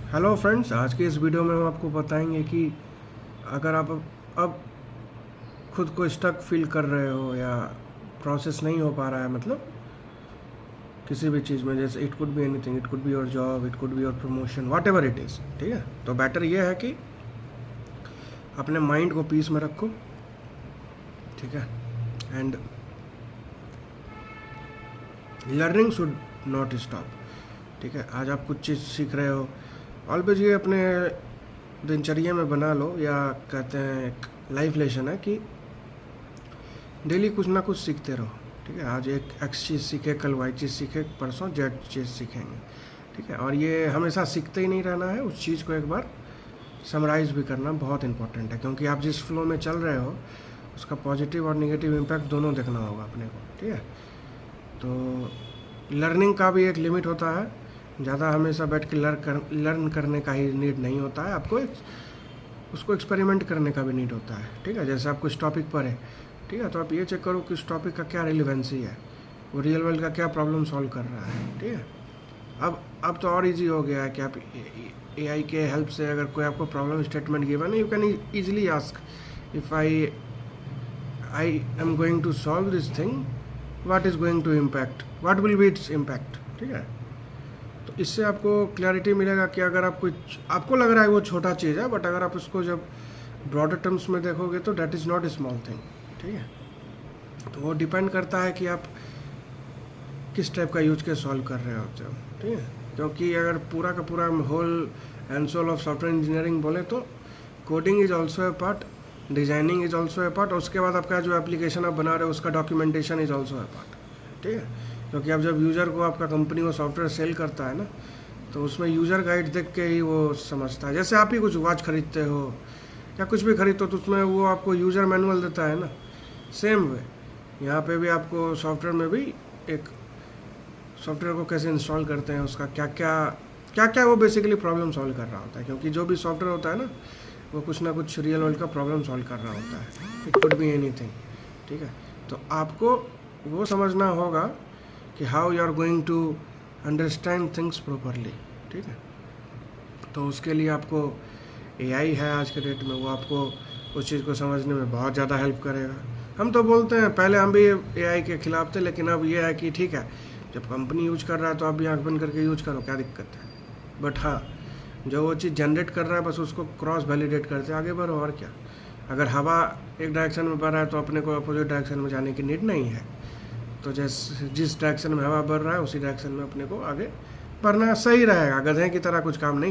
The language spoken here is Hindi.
हेलो फ्रेंड्स, आज के इस वीडियो में हम आपको बताएंगे कि अगर आप अब खुद को स्टक फील कर रहे हो या प्रोसेस नहीं हो पा रहा है, मतलब किसी भी चीज़ में, जैसे it could be anything, it could be your job, it could be your promotion, what ever it is, ठीक है। तो बेटर ये है कि अपने माइंड को पीस में रखो, ठीक है। And learning should not stop, ठीक है। आज आप कुछ चीज़ सीख रहे हो, ऑलवेज ये अपने दिनचर्या में बना लो, या कहते हैं एक लाइफ लेसन है कि डेली कुछ ना कुछ सीखते रहो, ठीक है। आज एक एक्स चीज़ सीखे, कल वाई चीज़ सीखे, परसों जेड चीज़ सीखेंगे, ठीक है। और ये हमेशा सीखते ही नहीं रहना है, उस चीज़ को एक बार समराइज़ भी करना बहुत इंपॉर्टेंट है, क्योंकि आप जिस फ्लो में चल रहे हो उसका पॉजिटिव और नेगेटिव इम्पैक्ट दोनों देखना होगा अपने को, ठीक है। तो लर्निंग का भी एक लिमिट होता है, ज़्यादा हमेशा बैठ के लर्न करने का ही नीड नहीं होता है, आपको उसको एक्सपेरिमेंट करने का भी नीड होता है, ठीक है। जैसे आप कुछ टॉपिक पर है, ठीक है, तो आप ये चेक करो कि उस टॉपिक का क्या रिलेवेंसी है, वो रियल वर्ल्ड का क्या प्रॉब्लम सॉल्व कर रहा है, ठीक है। अब तो और इजी हो गया है कि आप एआई के हेल्प से अगर कोई आपको प्रॉब्लम स्टेटमेंट गिवन है, you can easily ask if I am going to solve this thing, what is going to impact, what will be its impact, ठीक है। तो इससे आपको क्लैरिटी मिलेगा कि अगर आप कुछ आपको लग रहा है वो छोटा चीज़ है, बट अगर आप उसको जब ब्रॉडर टर्म्स में देखोगे तो that is not a small thing, ठीक है। तो वो डिपेंड करता है कि आप किस टाइप का यूज के सॉल्व कर रहे होते हो, ठीक है। क्योंकि अगर पूरा का पूरा whole and soul of software engineering बोले तो coding is also a part, designing is also a part, और उसके बाद आपका जो एप्लीकेशन आप बना रहे हो उसका documentation is also a part, ठीक है। क्योंकि अब जब यूज़र को आपका कंपनी वो सॉफ्टवेयर सेल करता है ना, तो उसमें यूज़र गाइड देख के ही वो समझता है। जैसे आप ही कुछ वॉच खरीदते हो या कुछ भी खरीदते हो तो उसमें वो आपको यूज़र मैनुअल देता है ना, सेम वे यहाँ पे भी आपको सॉफ्टवेयर में भी एक सॉफ्टवेयर को कैसे इंस्टॉल करते हैं, उसका क्या क्या वो बेसिकली प्रॉब्लम सॉल्व कर रहा होता है। क्योंकि जो भी सॉफ्टवेयर होता है ना, वो कुछ ना कुछ रियल वर्ल्ड का प्रॉब्लम सॉल्व कर रहा होता है, इट कुड बी एनीथिंग, ठीक है। तो आपको वो समझना होगा कि how you are going to understand things properly, ठीक है। तो उसके लिए आपको एआई है आज के डेट में, वो आपको उस चीज़ को समझने में बहुत ज़्यादा हेल्प करेगा। हम तो बोलते हैं, पहले हम भी एआई के खिलाफ थे, लेकिन अब ये है कि ठीक है, जब कंपनी यूज कर रहा है तो आप भी आँख बंद करके यूज करो, क्या दिक्कत है। बट हाँ, जो वो चीज़ जनरेट कर रहा है बस उसको क्रॉस वैलिडेट करते आगे बढ़ो, और क्या। अगर हवा एक डायरेक्शन में बढ़ रहा है तो अपने को अपोजिट डायरेक्शन में जाने की नीड नहीं है। तो जिस डायरेक्शन में हवा बढ़ रहा है उसी डायरेक्शन में अपने को आगे बढ़ना सही रहेगा। गधे की तरह कुछ काम नहीं